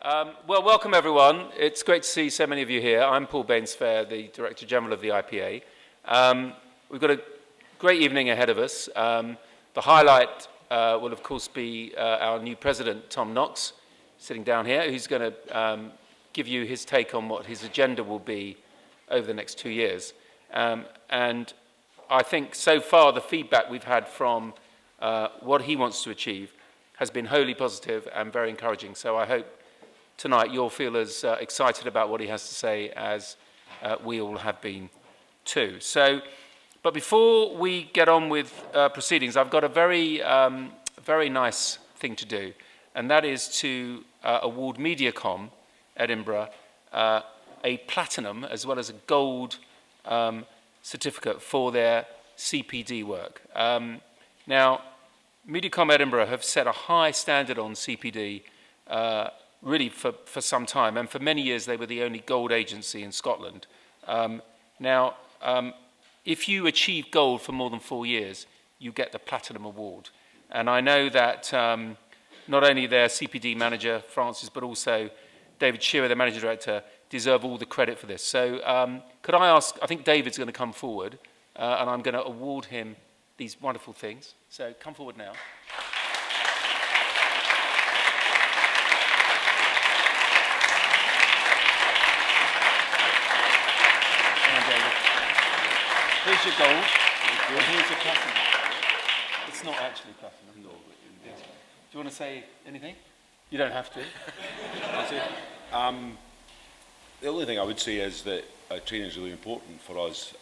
Well, welcome everyone. It's great to see so many of you here. I'm Paul Baines-Fair, the Director General of the IPA. We've got a great evening ahead of us. The highlight will of course be our new President, Tom Knox, sitting down here, who's going to give you his take on what his agenda will be over the next 2 years. And I think so far the feedback we've had from what he wants to achieve has been wholly positive and very encouraging. So I hope tonight you'll feel as excited about what he has to say as we all have been too. But before we get on with proceedings, I've got a very nice thing to do, and that is to award Mediacom Edinburgh a platinum as well as a gold certificate for their CPD work. Now, Mediacom Edinburgh have set a high standard on CPD really for some time, and for many years they were the only gold agency in Scotland. If you achieve gold for more than 4 years, you get the Platinum Award. And I know that not only their CPD manager, Francis, but also David Shearer, the Managing Director, deserve all the credit for this. So could I ask, I think David's going to come forward, and I'm going to award him these wonderful things. So come forward now. Here's your gold, and here's your platinum. It's not actually platinum. No. Do you want to say anything? You don't have to. That's it. The only thing I would say is that training is really important for us,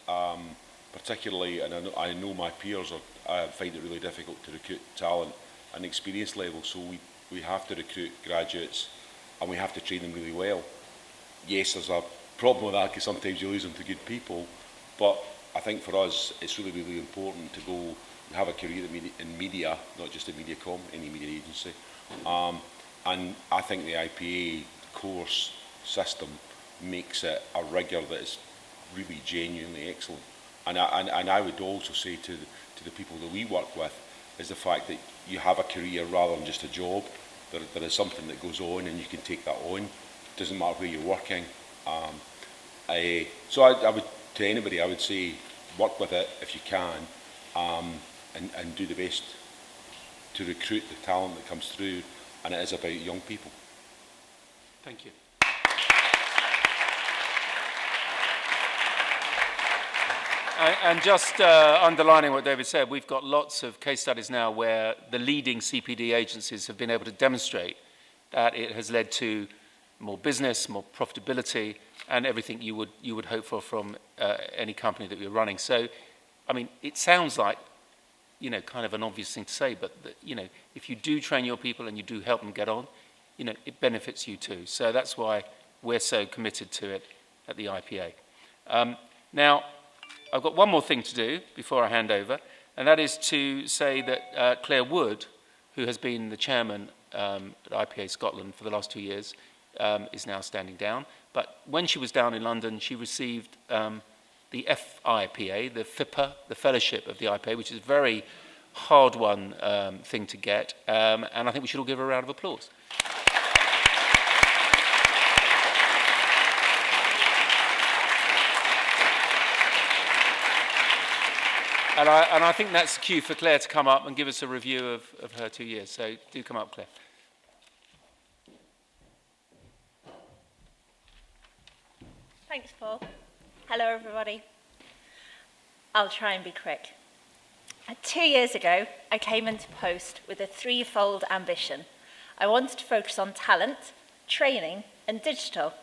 particularly, and I know my peers find it really difficult to recruit talent and experience level, so we have to recruit graduates and we have to train them really well. Yes, there's a problem with that because sometimes you lose them to good people, but I think for us it's really, really important to go and have a career in media, not just in Mediacom, any media agency. And I think the IPA course system makes it a rigour that is really genuinely excellent. And I would also say to the people that we work with is the fact that you have a career rather than just a job. There is something that goes on and you can take that on. It doesn't matter where you're working. So I would, to anybody, I would say work with it if you can, and do the best to recruit the talent that comes through, and it is about young people. Thank you. And just underlining what David said, we've got lots of case studies now where the leading CPD agencies have been able to demonstrate that it has led to more business, more profitability, and everything you would hope for from any company that you're running. So, I mean, it sounds like, kind of an obvious thing to say, but if you do train your people and you do help them get on, it benefits you too. So that's why we're so committed to it at the IPA. Now, I've got one more thing to do before I hand over, and that is to say that Claire Wood, who has been the chairman at IPA Scotland for the last 2 years, is now standing down. But when she was down in London, she received the FIPA, the FIPA, the Fellowship of the IPA, which is a very hard-won thing to get, and I think we should all give her a round of applause. And I think that's the cue for Claire to come up and give us a review of her 2 years. So do come up, Claire. Thanks, Paul. Hello, everybody. I'll try and be quick. 2 years ago, I came into post with a threefold ambition. I wanted to focus on talent, training, and digital.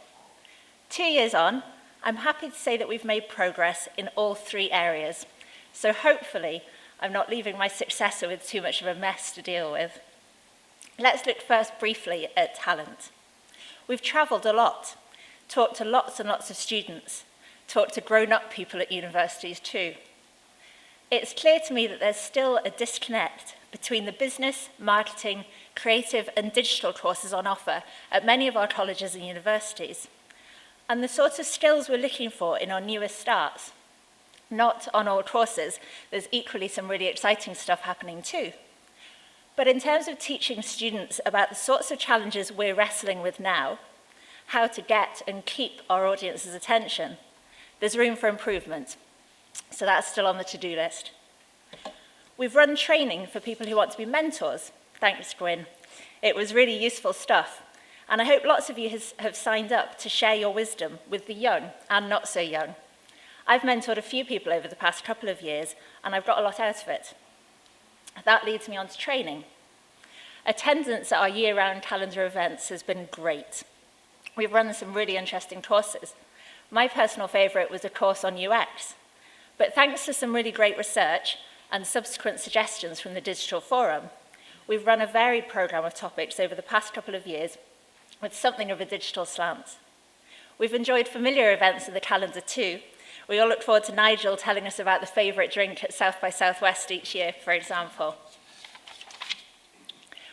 2 years on, I'm happy to say that we've made progress in all 3 areas. So hopefully, I'm not leaving my successor with too much of a mess to deal with. Let's look first briefly at talent. We've travelled a lot, talked to lots and lots of students, talked to grown-up people at universities too. It's clear to me that there's still a disconnect between the business, marketing, creative and digital courses on offer at many of our colleges and universities, and the sorts of skills we're looking for in our newest starts. Not on all courses, there's equally some really exciting stuff happening too. But in terms of teaching students about the sorts of challenges we're wrestling with now, how to get and keep our audience's attention, there's room for improvement. So that's still on the to-do list. We've run training for people who want to be mentors. Thanks, Gwyn. It was really useful stuff. And I hope lots of you have signed up to share your wisdom with the young and not so young. I've mentored a few people over the past couple of years, and I've got a lot out of it. That leads me on to training. Attendance at our year-round calendar events has been great. We've run some really interesting courses. My personal favourite was a course on UX. But thanks to some really great research and subsequent suggestions from the Digital Forum, we've run a varied programme of topics over the past couple of years with something of a digital slant. We've enjoyed familiar events in the calendar too. We all look forward to Nigel telling us about the favourite drink at South by Southwest each year, for example.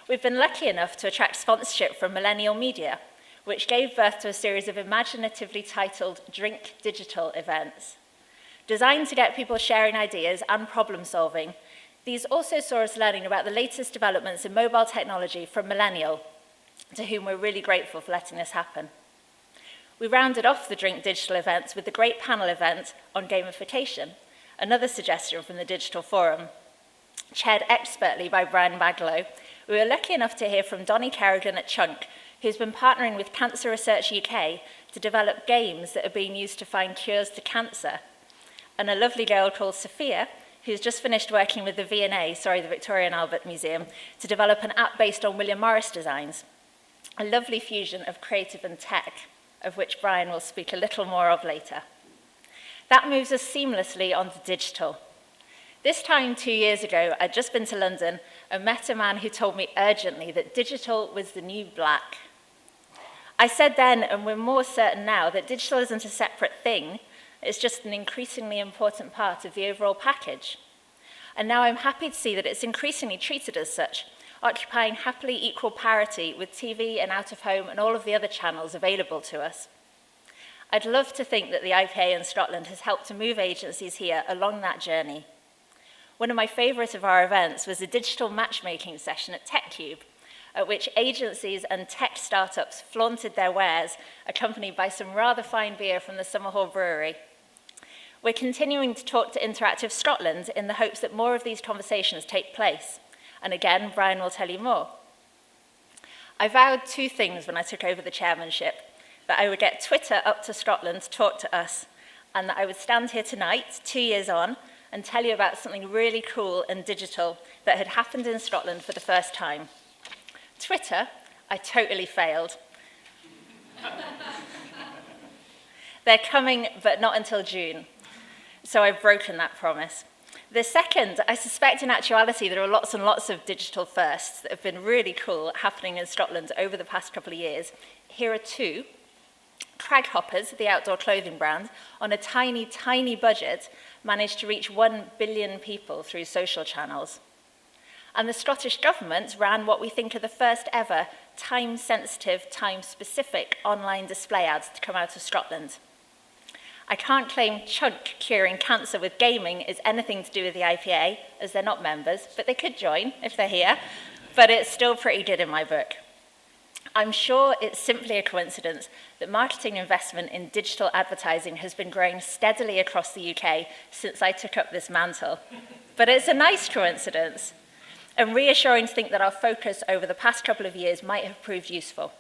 We've been lucky enough to attract sponsorship from Millennial Media, which gave birth to a series of imaginatively titled Drink Digital events. Designed to get people sharing ideas and problem solving, these also saw us learning about the latest developments in mobile technology from Millennial, to whom we're really grateful for letting this happen. We rounded off the Drink Digital events with the great panel event on gamification, another suggestion from the Digital Forum. Chaired expertly by Brian Maglow, we were lucky enough to hear from Donnie Kerrigan at Chunk, who's been partnering with Cancer Research UK to develop games that are being used to find cures to cancer, and a lovely girl called Sophia, who's just finished working with the V&A, the Victoria and Albert Museum, to develop an app based on William Morris designs. A lovely fusion of creative and tech, of which Brian will speak a little more of later. That moves us seamlessly onto digital. This time 2 years ago, I'd just been to London and met a man who told me urgently that digital was the new black. I said then, and we're more certain now, that digital isn't a separate thing, it's just an increasingly important part of the overall package. And now I'm happy to see that it's increasingly treated as such, occupying happily equal parity with TV and out-of-home and all of the other channels available to us. I'd love to think that the IPA in Scotland has helped to move agencies here along that journey. One of my favourite of our events was a digital matchmaking session at TechCube, at which agencies and tech startups flaunted their wares, accompanied by some rather fine beer from the Summerhall Brewery. We're continuing to talk to Interactive Scotland in the hopes that more of these conversations take place. And again, Brian will tell you more. I vowed two things when I took over the chairmanship: that I would get Twitter up to Scotland to talk to us, and that I would stand here tonight, 2 years on, and tell you about something really cool and digital that had happened in Scotland for the first time. Twitter, I totally failed. They're coming, but not until June. So I've broken that promise. The second, I suspect in actuality there are lots and lots of digital firsts that have been really cool happening in Scotland over the past couple of years. Here are two. Craghoppers, the outdoor clothing brand, on a tiny, tiny budget, managed to reach 1 billion people through social channels. And the Scottish Government ran what we think are the first ever time-sensitive, time-specific online display ads to come out of Scotland. I can't claim Chunk curing cancer with gaming is anything to do with the IPA, as they're not members, but they could join if they're here, but it's still pretty good in my book. I'm sure it's simply a coincidence that marketing investment in digital advertising has been growing steadily across the UK since I took up this mantle. But it's a nice coincidence, and reassuring to think that our focus over the past couple of years might have proved useful.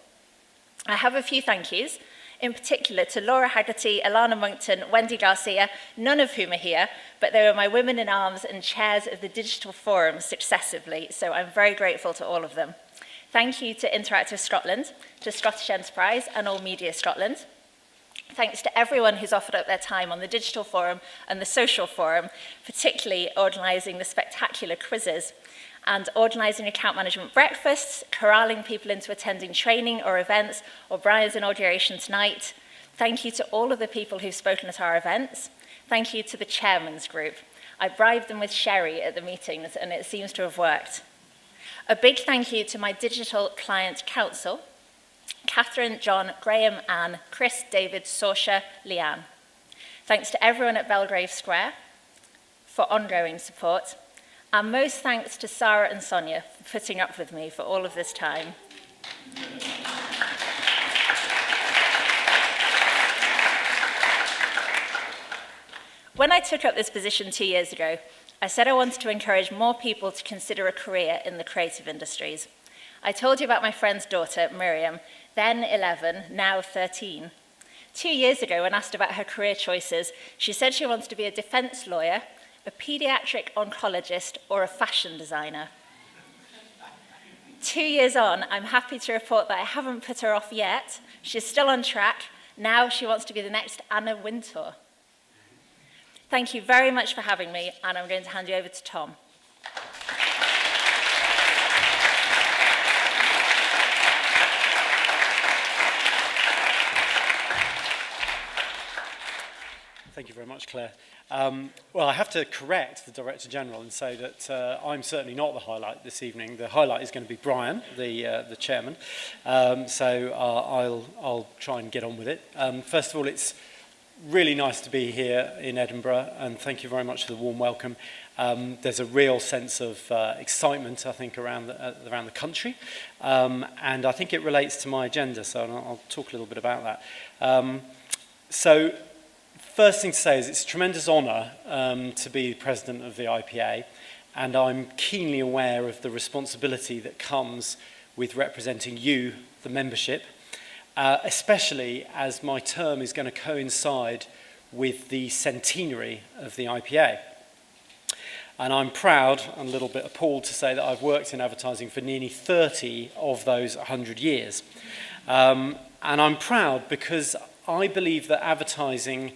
I have a few thank yous, in particular to Laura Haggerty, Alana Monkton, Wendy Garcia, none of whom are here, but they were my women in arms and chairs of the Digital Forum successively, so I'm very grateful to all of them. Thank you to Interactive Scotland, to Scottish Enterprise and All Media Scotland. Thanks to everyone who's offered up their time on the Digital Forum and the Social Forum, particularly organising the spectacular quizzes and organising account management breakfasts, corralling people into attending training or events, or Brian's inauguration tonight. Thank you to all of the people who've spoken at our events. Thank you to the chairman's group. I bribed them with sherry at the meetings, and it seems to have worked. A big thank you to my digital client council, Catherine, John, Graham, Anne, Chris, David, Saoirse, Leanne. Thanks to everyone at Belgrave Square for ongoing support. And most thanks to Sarah and Sonia for putting up with me for all of this time. When I took up this position 2 years ago, I said I wanted to encourage more people to consider a career in the creative industries. I told you about my friend's daughter, Miriam, then 11, now 13. 2 years ago, when asked about her career choices, she said she wants to be a defense lawyer, a pediatric oncologist, or a fashion designer. 2 years on, I'm happy to report that I haven't put her off yet. She's still on track. Now she wants to be the next Anna Wintour. Thank you very much for having me, and I'm going to hand you over to Tom. Thank you very much, Claire. Well, I have to correct the Director General and say that I'm certainly not the highlight this evening. The highlight is going to be Brian, the chairman. So I'll try and get on with it. First of all, it's really nice to be here in Edinburgh, and thank you very much for the warm welcome. There's a real sense of excitement, I think, around the country, and I think it relates to my agenda, so I'll talk a little bit about that. So, first thing to say is it's a tremendous honour to be president of the IPA, and I'm keenly aware of the responsibility that comes with representing you, the membership, especially as my term is going to coincide with the centenary of the IPA. And I'm proud and a little bit appalled to say that I've worked in advertising for nearly 30 of those 100 years. And I'm proud because I believe that advertising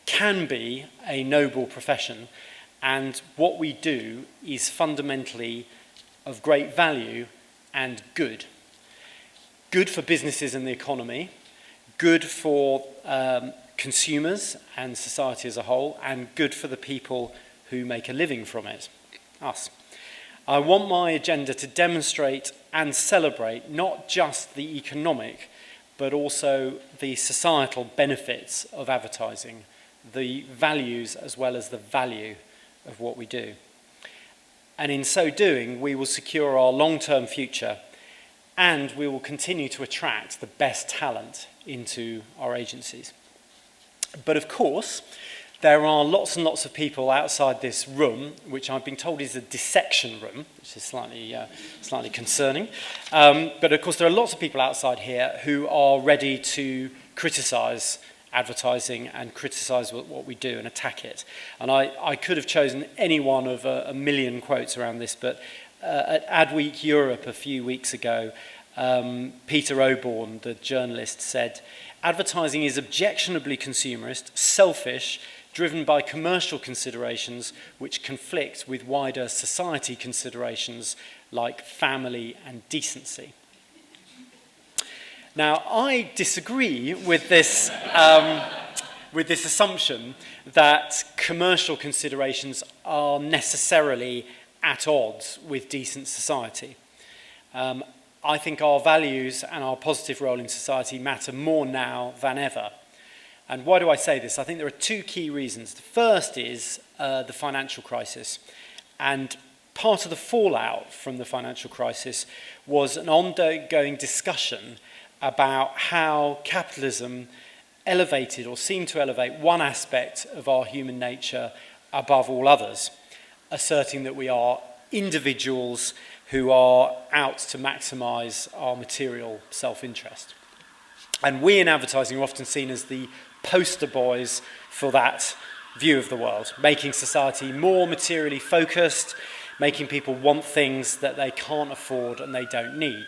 can be a noble profession, and what we do is fundamentally of great value and good. Good for businesses and the economy, good for consumers and society as a whole, and good for the people who make a living from it, us. I want my agenda to demonstrate and celebrate not just the economic, but also the societal benefits of advertising, the values as well as the value of what we do. And in so doing, we will secure our long-term future, and we will continue to attract the best talent into our agencies. But of course, there are lots and lots of people outside this room, which I've been told is a dissection room, which is slightly concerning. But of course, there are lots of people outside here who are ready to criticise advertising and criticise what we do and attack it. And I could have chosen any one of a million quotes around this, but at Adweek Europe a few weeks ago, Peter Oborne, the journalist, said, "Advertising is objectionably consumerist, selfish, driven by commercial considerations which conflict with wider society considerations like family and decency." Now, I disagree with this assumption that commercial considerations are necessarily at odds with decent society. I think our values and our positive role in society matter more now than ever. And why do I say this? I think there are two key reasons. The first is the financial crisis. And part of the fallout from the financial crisis was an ongoing discussion about how capitalism elevated or seemed to elevate one aspect of our human nature above all others, asserting that we are individuals who are out to maximize our material self-interest. And we in advertising are often seen as the poster boys for that view of the world, making society more materially focused, making people want things that they can't afford and they don't need.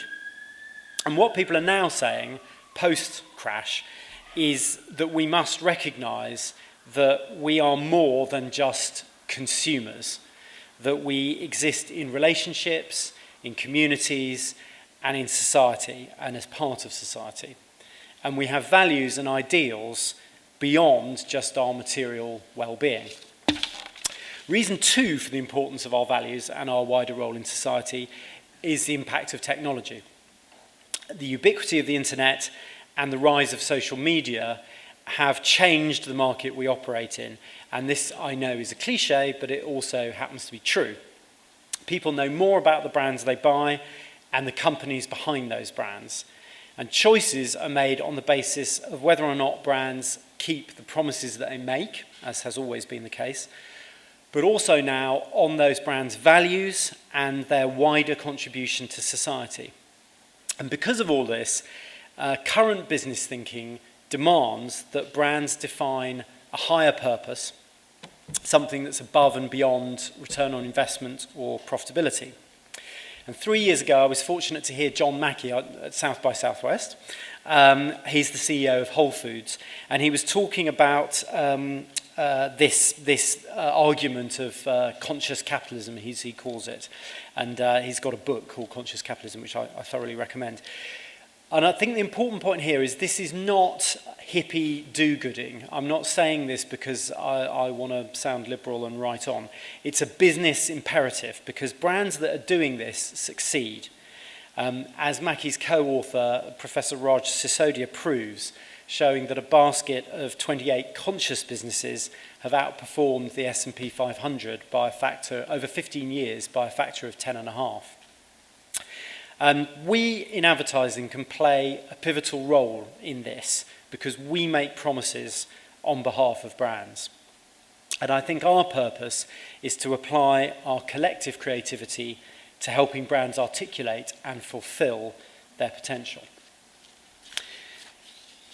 And what people are now saying, post-crash, is that we must recognize that we are more than just consumers, that we exist in relationships, in communities, and in society, and as part of society. And we have values and ideals beyond just our material well-being. Reason two for the importance of our values and our wider role in society is the impact of technology. The ubiquity of the internet and the rise of social media have changed the market we operate in. And this, I know, is a cliche, but it also happens to be true. People know more about the brands they buy and the companies behind those brands. And choices are made on the basis of whether or not brands keep the promises that they make, as has always been the case, but also now on those brands' values and their wider contribution to society. And because of all this, current business thinking demands that brands define a higher purpose, something that's above and beyond return on investment or profitability. And 3 years ago, I was fortunate to hear John Mackey at South by Southwest. He's the CEO of Whole Foods, and he was talking about this argument of conscious capitalism, as he calls it. And he's got a book called Conscious Capitalism, which I thoroughly recommend. And I think the important point here is this is not hippie do-gooding. I'm not saying this because I want to sound liberal and right on. It's a business imperative because brands that are doing this succeed. As Mackey's co-author, Professor Raj Sisodia, proves, showing that a basket of 28 conscious businesses have outperformed the S&P 500 by a factor, over 15 years, by a factor of 10.5. We in advertising can play a pivotal role in this because we make promises on behalf of brands. And I think our purpose is to apply our collective creativity to helping brands articulate and fulfill their potential.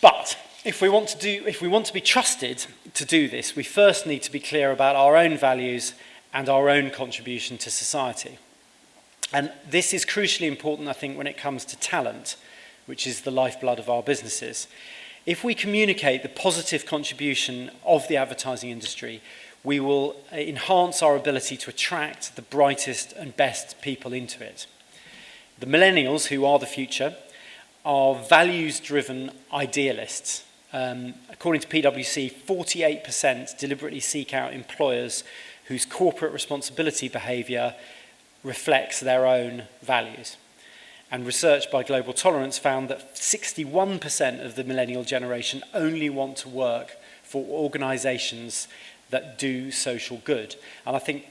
But if we want to be trusted to do this, we first need to be clear about our own values and our own contribution to society. And this is crucially important, I think, when it comes to talent, which is the lifeblood of our businesses. If we communicate the positive contribution of the advertising industry, we will enhance our ability to attract the brightest and best people into it. The millennials, who are the future, are values-driven idealists. According to PwC, 48% deliberately seek out employers whose corporate responsibility behaviour reflects their own values. And research by Global Tolerance found that 61% of the millennial generation only want to work for organisations that do social good. And I think,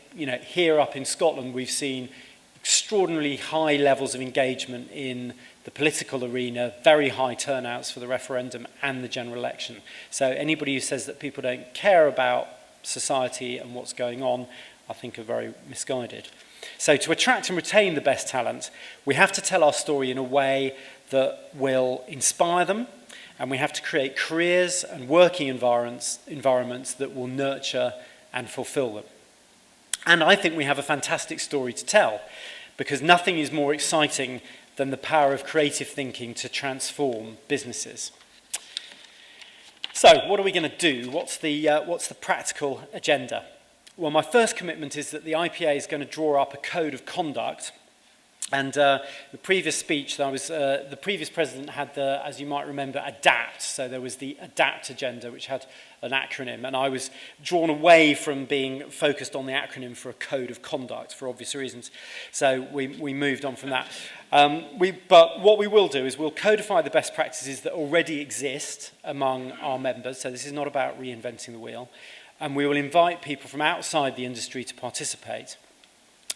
here up in Scotland, we've seen extraordinarily high levels of engagement in the political arena, very high turnouts for the referendum and the general election. So anybody who says that people don't care about society and what's going on, I think are very misguided. So to attract and retain the best talent, we have to tell our story in a way that will inspire them, and we have to create careers and working environments that will nurture and fulfill them. And I think we have a fantastic story to tell, because nothing is more exciting than the power of creative thinking to transform businesses. So, what are we going to do? What's the practical agenda? Well, my first commitment is that the IPA is going to draw up a code of conduct. And the previous speech, the previous president had the, as you might remember, ADAPT. So there was the ADAPT agenda, which had an acronym. And I was drawn away from being focused on the acronym for a code of conduct for obvious reasons. So we moved on from that. But what we will do is we'll codify the best practices that already exist among our members. So this is not about reinventing the wheel. And we will invite people from outside the industry to participate.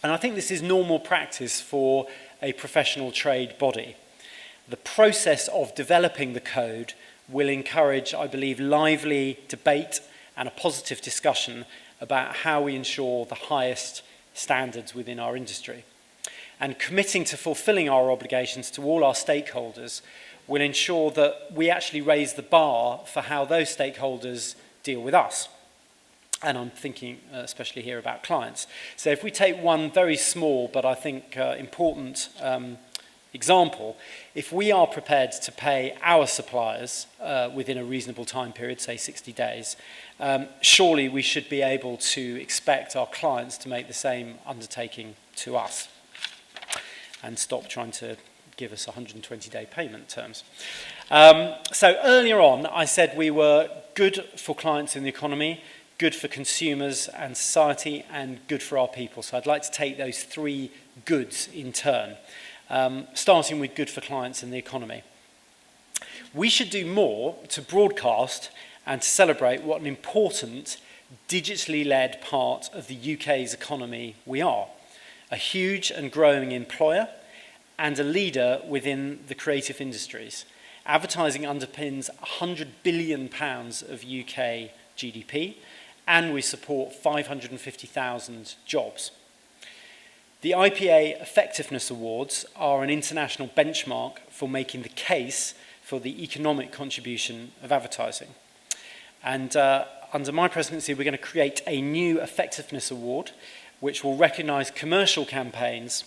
And I think this is normal practice for a professional trade body. The process of developing the code will encourage, I believe, lively debate and a positive discussion about how we ensure the highest standards within our industry. And committing to fulfilling our obligations to all our stakeholders will ensure that we actually raise the bar for how those stakeholders deal with us. And I'm thinking especially here about clients. So if we take one very small but I think important example, if we are prepared to pay our suppliers within a reasonable time period, say 60 days, surely we should be able to expect our clients to make the same undertaking to us and stop trying to give us 120-day payment terms. So earlier on, I said we were good for clients in the economy, good for consumers and society, and good for our people. So I'd like to take those three goods in turn, starting with good for clients in the economy. We should do more to broadcast and to celebrate what an important digitally led part of the UK's economy we are. a huge and growing employer, and a leader within the creative industries. Advertising underpins £100 billion of UK GDP, and we support 550,000 jobs. The IPA Effectiveness Awards are an international benchmark for making the case for the economic contribution of advertising. And under my presidency, we're going to create a new Effectiveness Award, which will recognise commercial campaigns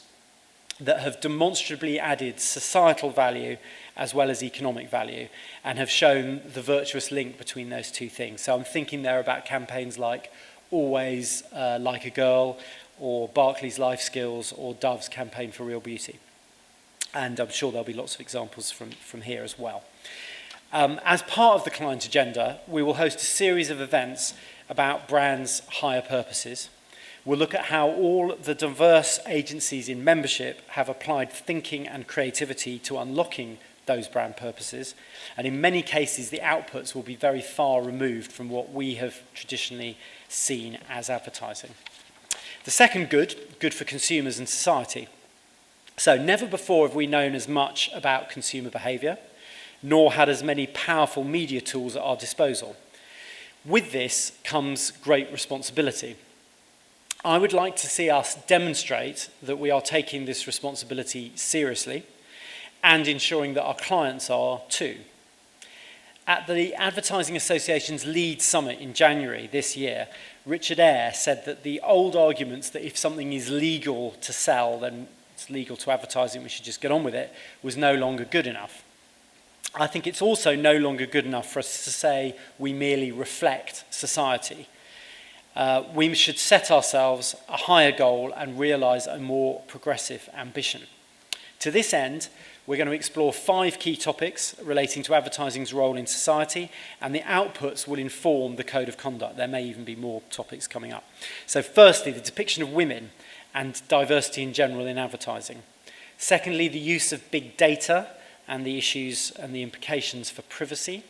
that have demonstrably added societal value as well as economic value and have shown the virtuous link between those two things. So I'm thinking there about campaigns like Always Like a Girl, or Barclays Life Skills, or Dove's Campaign for Real Beauty. And I'm sure there'll be lots of examples from here as well. As part of the client agenda, we will host a series of events about brands' higher purposes. We'll look at how all the diverse agencies in membership have applied thinking and creativity to unlocking those brand purposes. And in many cases, the outputs will be very far removed from what we have traditionally seen as advertising. The second good for consumers and society. So never before have we known as much about consumer behaviour, nor had as many powerful media tools at our disposal. With this comes great responsibility. I would like to see us demonstrate that we are taking this responsibility seriously and ensuring that our clients are too. At the Advertising Association's Lead Summit in January this year, Richard Eyre said that the old arguments that if something is legal to sell, then it's legal to advertise it, we should just get on with it, was no longer good enough. I think it's also no longer good enough for us to say we merely reflect society. We should set ourselves a higher goal and realise a more progressive ambition. To this end, we're going to explore 5 key topics relating to advertising's role in society, and the outputs will inform the code of conduct. There may even be more topics coming up. So firstly, the depiction of women and diversity in general in advertising. Secondly, the use of big data and the issues and the implications for privacy.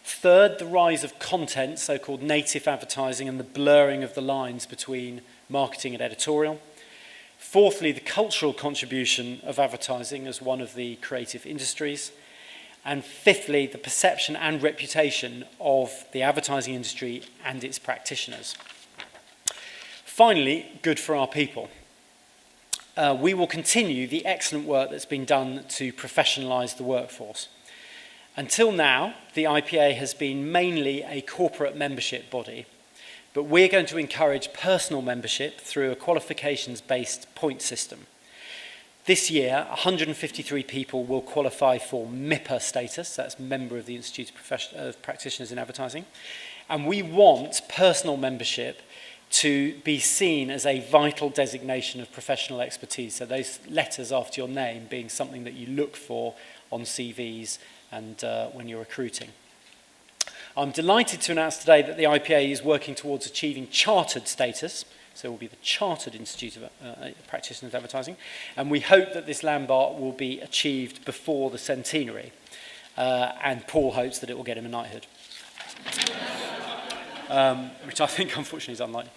Third, the rise of content, so-called native advertising, and the blurring of the lines between marketing and editorial. Fourthly, the cultural contribution of advertising as one of the creative industries. And fifthly, the perception and reputation of the advertising industry and its practitioners. Finally, good for our people. We will continue the excellent work that's been done to professionalise the workforce. Until now, the IPA has been mainly a corporate membership body, but we're going to encourage personal membership through a qualifications-based point system. This year, 153 people will qualify for MIPA status, that's Member of the Institute of Practitioners in Advertising, and we want personal membership to be seen as a vital designation of professional expertise. So those letters after your name being something that you look for on CVs and when you're recruiting. I'm delighted to announce today that the IPA is working towards achieving chartered status. So it will be the Chartered Institute of Practitioners of Advertising. And we hope that this landmark will be achieved before the centenary. And Paul hopes that it will get him a knighthood. Which I think, unfortunately, is unlikely.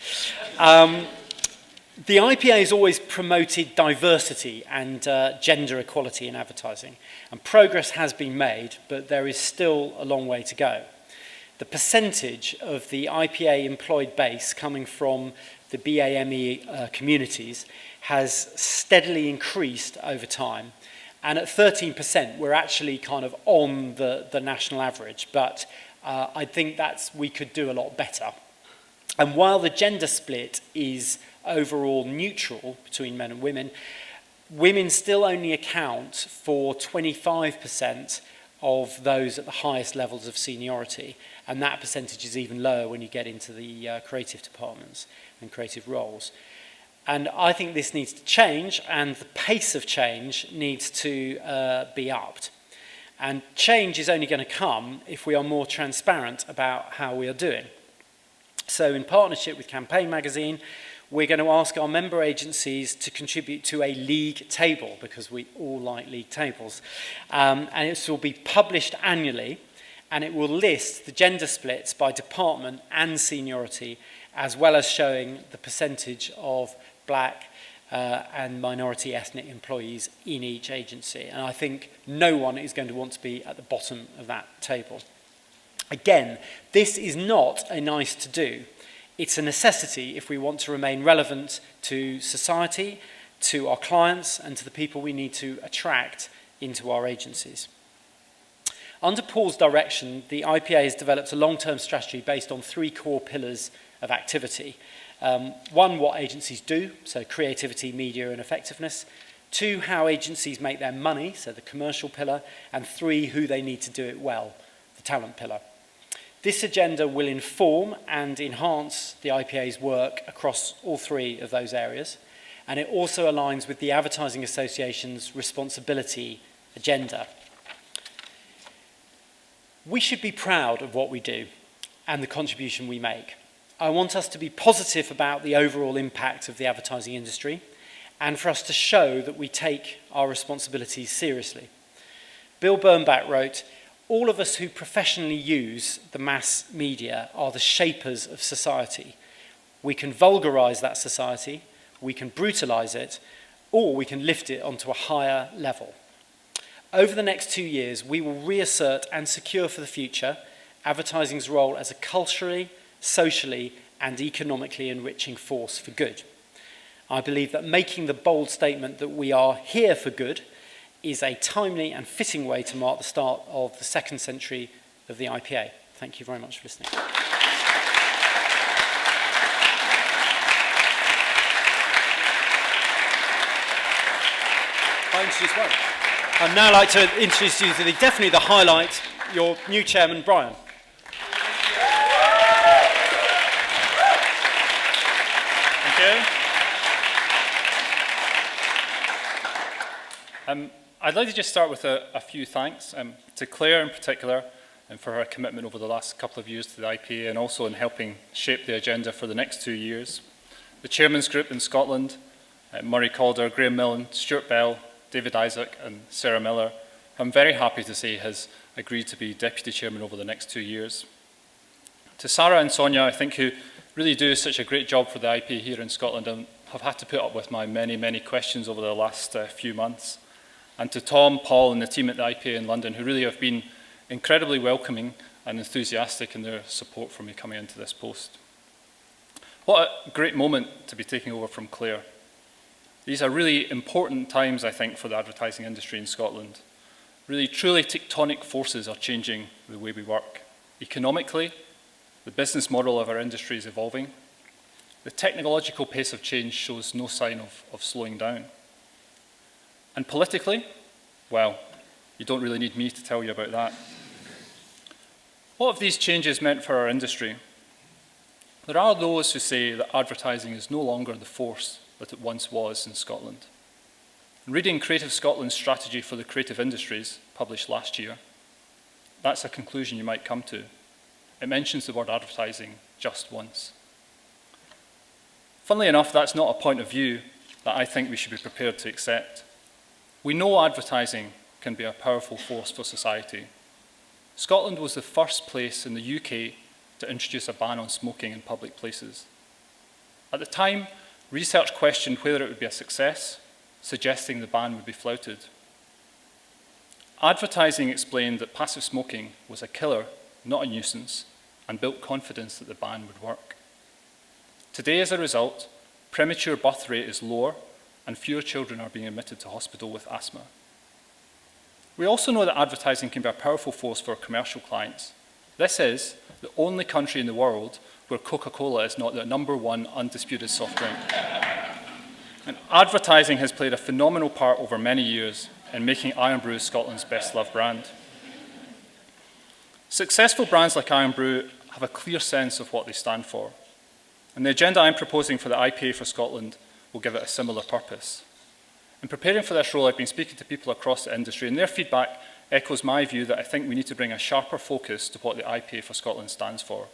The IPA has always promoted diversity and gender equality in advertising. And progress has been made, but there is still a long way to go. The percentage of the IPA employed base coming from the BAME communities has steadily increased over time. And at 13%, we're actually kind of on the national average. But I think we could do a lot better. And while the gender split is overall neutral between men and women, women still only account for 25% of those at the highest levels of seniority. And that percentage is even lower when you get into the creative departments and creative roles. And I think this needs to change, and the pace of change needs to be upped. And change is only going to come if we are more transparent about how we are doing. So in partnership with Campaign Magazine, we're going to ask our member agencies to contribute to a league table, because we all like league tables. And it will be published annually, and it will list the gender splits by department and seniority, as well as showing the percentage of black, and minority ethnic employees in each agency. And I think no one is going to want to be at the bottom of that table. Again, this is not a nice to do. It's a necessity if we want to remain relevant to society, to our clients, and to the people we need to attract into our agencies. Under Paul's direction, the IPA has developed a long-term strategy based on 3 core pillars of activity. 1, what agencies do, so creativity, media, and effectiveness. 2, how agencies make their money, so the commercial pillar. And 3, who they need to do it well, the talent pillar. This agenda will inform and enhance the IPA's work across all 3 of those areas, and it also aligns with the Advertising Association's responsibility agenda. We should be proud of what we do and the contribution we make. I want us to be positive about the overall impact of the advertising industry and for us to show that we take our responsibilities seriously. Bill Bernbach wrote, "All of us who professionally use the mass media are the shapers of society. We can vulgarize that society, we can brutalize it, or we can lift it onto a higher level." Over the next 2 years, we will reassert and secure for the future advertising's role as a culturally, socially, and economically enriching force for good. I believe that making the bold statement that we are here for good is a timely and fitting way to mark the start of the 2nd century of the IPA. Thank you very much for listening. I'd now like to introduce you to definitely the highlight, your new chairman, Brian. I'd like to just start with a few thanks to Claire in particular and for her commitment over the last couple of years to the IPA and also in helping shape the agenda for the next 2 years. The Chairman's Group in Scotland, Murray Calder, Graham Millen, Stuart Bell, David Isaac and Sarah Miller, I'm very happy to say has agreed to be Deputy Chairman over the next 2 years. To Sarah and Sonia, I think, who really do such a great job for the IPA here in Scotland and have had to put up with my many, many questions over the last few months. And to Tom, Paul and the team at the IPA in London, who really have been incredibly welcoming and enthusiastic in their support for me coming into this post. What a great moment to be taking over from Claire. These are really important times, I think, for the advertising industry in Scotland. Really, truly tectonic forces are changing the way we work. Economically, the business model of our industry is evolving. The technological pace of change shows no sign of slowing down. And politically, well, you don't really need me to tell you about that. What have these changes meant for our industry? There are those who say that advertising is no longer the force that it once was in Scotland. Reading Creative Scotland's strategy for the creative industries, published last year, that's a conclusion you might come to. It mentions the word advertising just once. Funnily enough, that's not a point of view that I think we should be prepared to accept. We know advertising can be a powerful force for society. Scotland was the first place in the UK to introduce a ban on smoking in public places. At the time, research questioned whether it would be a success, suggesting the ban would be flouted. Advertising explained that passive smoking was a killer, not a nuisance, and built confidence that the ban would work. Today, as a result, premature birth rate is lower and fewer children are being admitted to hospital with asthma. We also know that advertising can be a powerful force for commercial clients. This is the only country in the world where Coca-Cola is not the #1 undisputed soft drink. And advertising has played a phenomenal part over many years in making Iron Brew Scotland's best-loved brand. Successful brands like Iron Brew have a clear sense of what they stand for. And the agenda I'm proposing for the IPA for Scotland will give it a similar purpose. In preparing for this role, I've been speaking to people across the industry, and their feedback echoes my view that I think we need to bring a sharper focus to what the IPA for Scotland stands for,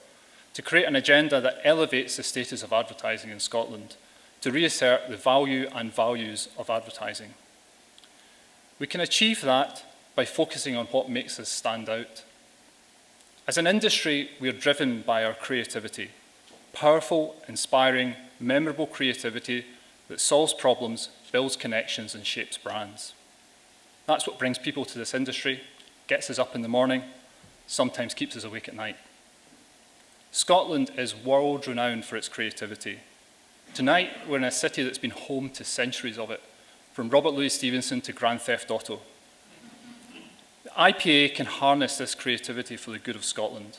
to create an agenda that elevates the status of advertising in Scotland, to reassert the value and values of advertising. We can achieve that by focusing on what makes us stand out. As an industry, we are driven by our creativity. Powerful, inspiring, memorable creativity that solves problems, builds connections, and shapes brands. That's what brings people to this industry, gets us up in the morning, sometimes keeps us awake at night. Scotland is world-renowned for its creativity. Tonight, we're in a city that's been home to centuries of it, from Robert Louis Stevenson to Grand Theft Auto. The IPA can harness this creativity for the good of Scotland.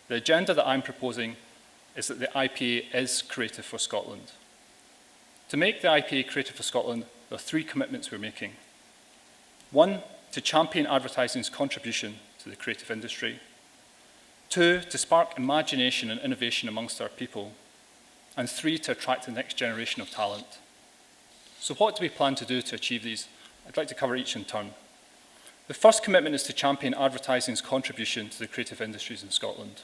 The agenda that I'm proposing is that the IPA is creative for Scotland. To make the IPA creative for Scotland, there are three commitments we're making. One, to champion advertising's contribution to the creative industry. Two, to spark imagination and innovation amongst our people. And three, to attract the next generation of talent. So what do we plan to do to achieve these? I'd like to cover each in turn. The first commitment is to champion advertising's contribution to the creative industries in Scotland.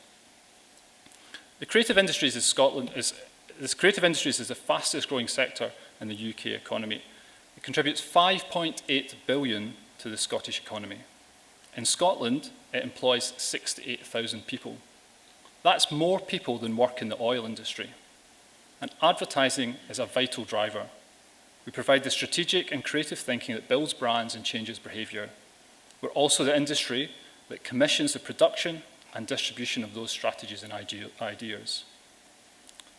The creative industries in Scotland is the fastest growing sector in the UK economy. It contributes 5.8 billion to the Scottish economy. In Scotland, it employs 68,000 people. That's more people than work in the oil industry. And advertising is a vital driver. We provide the strategic and creative thinking that builds brands and changes behaviour. We're also the industry that commissions the production and distribution of those strategies and ideas.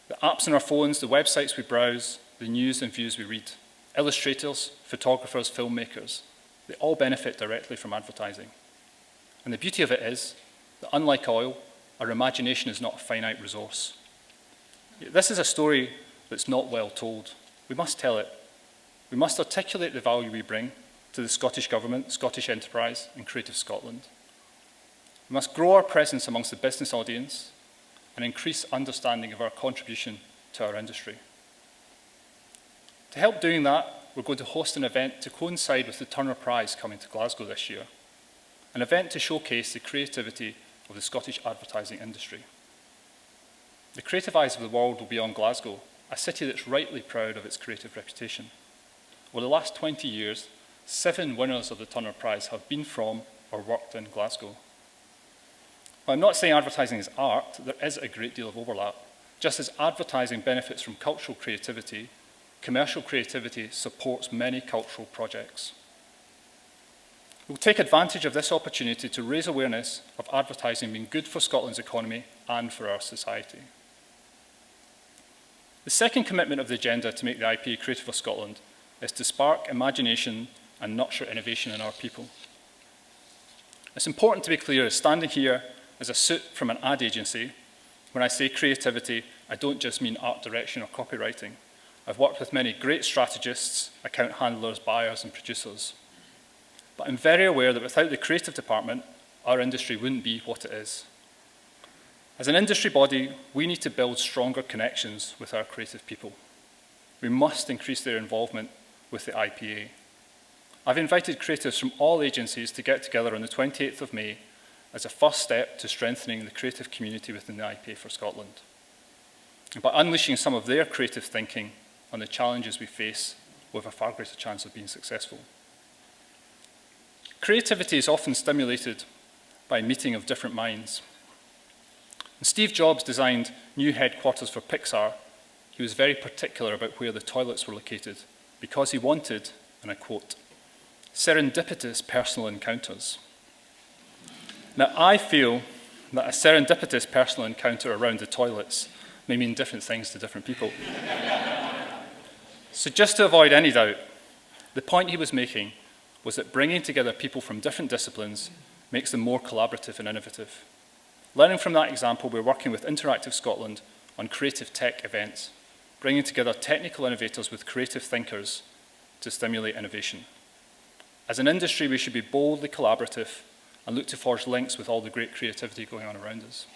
The apps on our phones, the websites we browse, the news and views we read, illustrators, photographers, filmmakers, they all benefit directly from advertising. And the beauty of it is that unlike oil, our imagination is not a finite resource. This is a story that's not well told. We must tell it. We must articulate the value we bring to the Scottish Government, Scottish enterprise, and Creative Scotland. We must grow our presence amongst the business audience and increase understanding of our contribution to our industry. To help doing that, we're going to host an event to coincide with the Turner Prize coming to Glasgow this year, an event to showcase the creativity of the Scottish advertising industry. The creative eyes of the world will be on Glasgow, a city that's rightly proud of its creative reputation. Over the last 20 years, 7 winners of the Turner Prize have been from or worked in Glasgow. While I'm not saying advertising is art, there is a great deal of overlap. Just as advertising benefits from cultural creativity, commercial creativity supports many cultural projects. We'll take advantage of this opportunity to raise awareness of advertising being good for Scotland's economy and for our society. The second commitment of the agenda to make the IPA creative for Scotland is to spark imagination and nurture innovation in our people. It's important to be clear, standing here as a suit from an ad agency, when I say creativity, I don't just mean art direction or copywriting. I've worked with many great strategists, account handlers, buyers, and producers. But I'm very aware that without the creative department, our industry wouldn't be what it is. As an industry body, we need to build stronger connections with our creative people. We must increase their involvement with the IPA. I've invited creatives from all agencies to get together on the 28th of May as a first step to strengthening the creative community within the IPA for Scotland. And by unleashing some of their creative thinking on the challenges we face, we'll have a far greater chance of being successful. Creativity is often stimulated by a meeting of different minds. When Steve Jobs designed new headquarters for Pixar, he was very particular about where the toilets were located because he wanted, and I quote, serendipitous personal encounters. Now, I feel that a serendipitous personal encounter around the toilets may mean different things to different people. So just to avoid any doubt, the point he was making was that bringing together people from different disciplines makes them more collaborative and innovative. Learning from that example, we're working with Interactive Scotland on creative tech events, bringing together technical innovators with creative thinkers to stimulate innovation. As an industry, we should be boldly collaborative and look to forge links with all the great creativity going on around us.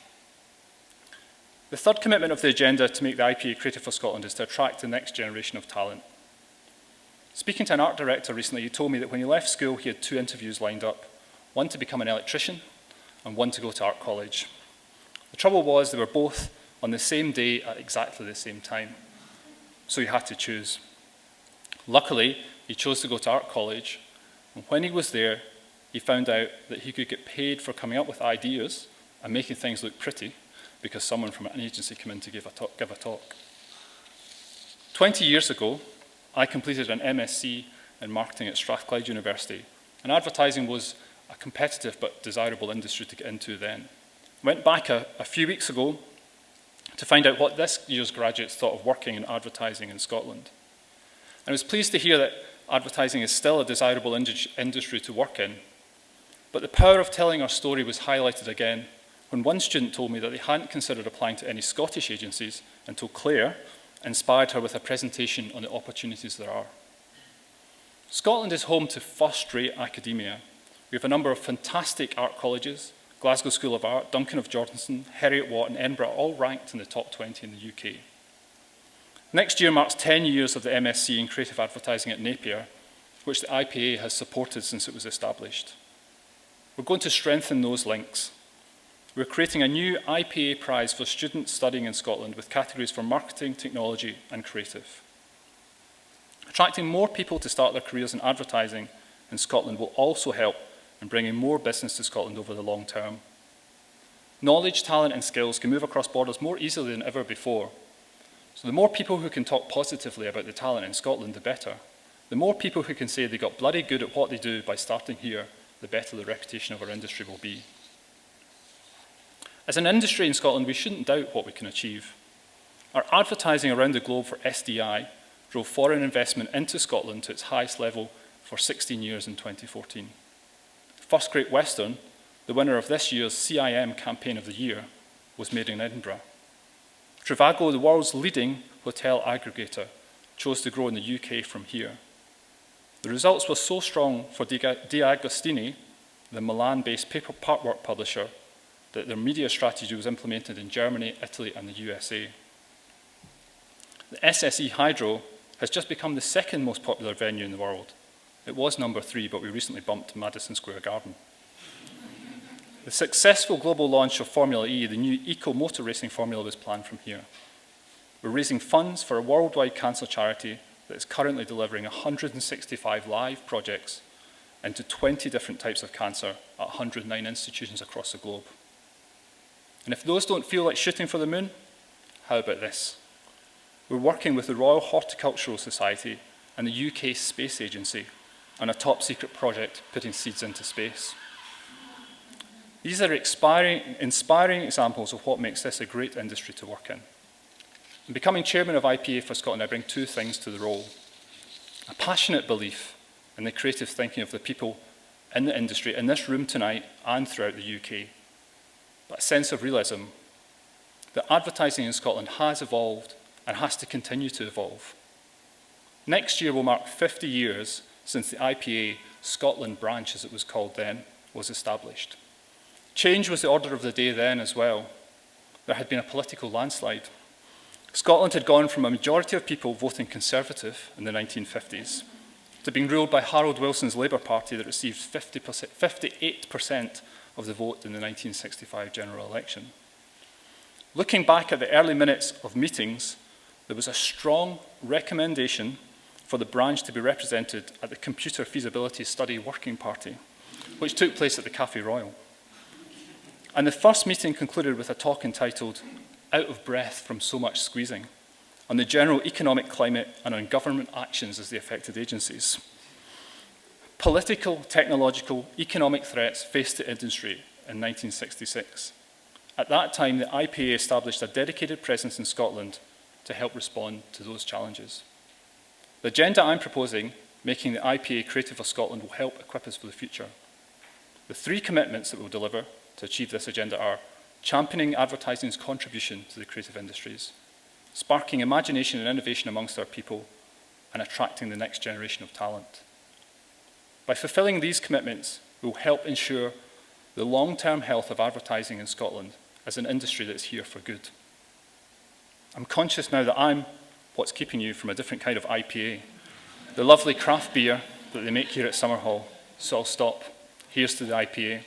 The third commitment of the agenda to make the IPA creative for Scotland is to attract the next generation of talent. Speaking to an art director recently, he told me that when he left school, he had 2 interviews lined up, one to become an electrician and one to go to art college. The trouble was they were both on the same day at exactly the same time, so he had to choose. Luckily, he chose to go to art college, and when he was there, he found out that he could get paid for coming up with ideas and making things look pretty because someone from an agency came in to give a talk. 20 years ago, I completed an MSc in marketing at Strathclyde University, and advertising was a competitive but desirable industry to get into then. Went back a few weeks ago to find out what this year's graduates thought of working in advertising in Scotland. And I was pleased to hear that advertising is still a desirable industry to work in, but the power of telling our story was highlighted again when one student told me that they hadn't considered applying to any Scottish agencies until Claire inspired her with a presentation on the opportunities there are. Scotland is home to first-rate academia. We have a number of fantastic art colleges, Glasgow School of Art, Duncan of Jordanson, Heriot-Watt and Edinburgh, all ranked in the top 20 in the UK. Next year marks 10 years of the MSc in Creative Advertising at Napier, which the IPA has supported since it was established. We're going to strengthen those links. We're creating a new IPA prize for students studying in Scotland with categories for marketing, technology and creative. Attracting more people to start their careers in advertising in Scotland will also help in bringing more business to Scotland over the long term. Knowledge, talent and skills can move across borders more easily than ever before. So the more people who can talk positively about the talent in Scotland, the better. The more people who can say they got bloody good at what they do by starting here, the better the reputation of our industry will be. As an industry in Scotland, we shouldn't doubt what we can achieve. Our advertising around the globe for SDI drove foreign investment into Scotland to its highest level for 16 years in 2014. First Great Western, the winner of this year's CIM Campaign of the Year, was made in Edinburgh. Trivago, the world's leading hotel aggregator, chose to grow in the UK from here. The results were so strong for D'Agostini, the Milan-based paper artwork publisher, that their media strategy was implemented in Germany, Italy, and the USA. The SSE Hydro has just become the second most popular venue in the world. It was number 3, but we recently bumped Madison Square Garden. The successful global launch of Formula E, the new eco-motor racing formula, was planned from here. We're raising funds for a worldwide cancer charity that is currently delivering 165 live projects into 20 different types of cancer at 109 institutions across the globe. And if those don't feel like shooting for the moon, how about this? We're working with the Royal Horticultural Society and the UK Space Agency on a top-secret project putting seeds into space. These are inspiring examples of what makes this a great industry to work in. In becoming chairman of IPA for Scotland, I bring 2 things to the role. A passionate belief in the creative thinking of the people in the industry, in this room tonight and throughout the UK, but a sense of realism that advertising in Scotland has evolved and has to continue to evolve. Next year will mark 50 years since the IPA Scotland branch, as it was called then, was established. Change was the order of the day then as well. There had been a political landslide. Scotland had gone from a majority of people voting Conservative in the 1950s to being ruled by Harold Wilson's Labour Party that received 58% of the vote in the 1965 general election. Looking back at the early minutes of meetings, there was a strong recommendation for the branch to be represented at the Computer Feasibility Study Working Party, which took place at the Café Royal. And the first meeting concluded with a talk entitled "Out of Breath from So Much Squeezing," on the general economic climate and on government actions as the affected agencies. Political, technological, economic threats faced the industry in 1966. At that time, the IPA established a dedicated presence in Scotland to help respond to those challenges. The agenda I'm proposing, making the IPA creative for Scotland, will help equip us for the future. The 3 commitments that we'll deliver to achieve this agenda are championing advertising's contribution to the creative industries, sparking imagination and innovation amongst our people, and attracting the next generation of talent. By fulfilling these commitments, we will help ensure the long-term health of advertising in Scotland as an industry that's here for good. I'm conscious now that I'm what's keeping you from a different kind of IPA, the lovely craft beer that they make here at Summerhall. So I'll stop. Here's to the IPA.